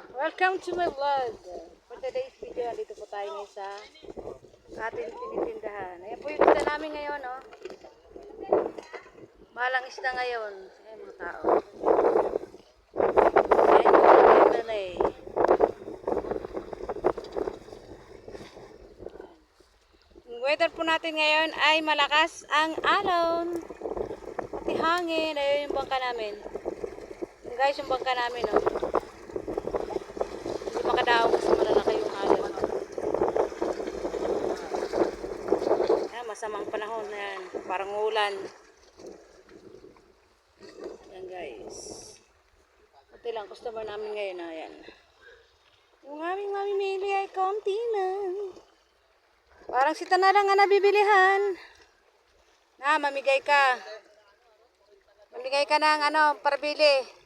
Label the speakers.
Speaker 1: Welcome to my vlog. For today's video, dito po tayo ngayon sa ating tinitindahan. Ayan po yung isda namin ngayon, no? Malang isda ngayon. Ayan mga tao. Ayan yung mga eh. Yung weather po natin ngayon ay malakas ang alon. Pati hangin. Ayan yung bangka namin. Yung guys, yung bangka namin, no? Hindi makadaog kasi malalaki yung alon. Ayan, masamang panahon na yan. Parang ulan. Ayan guys. Pati lang customer namin ngayon. Ayan. Yung aming mamimili ay konti na. Parang sita na lang nga nabibilihan. Na, mamigay ka. Mamigay ka ng parbili.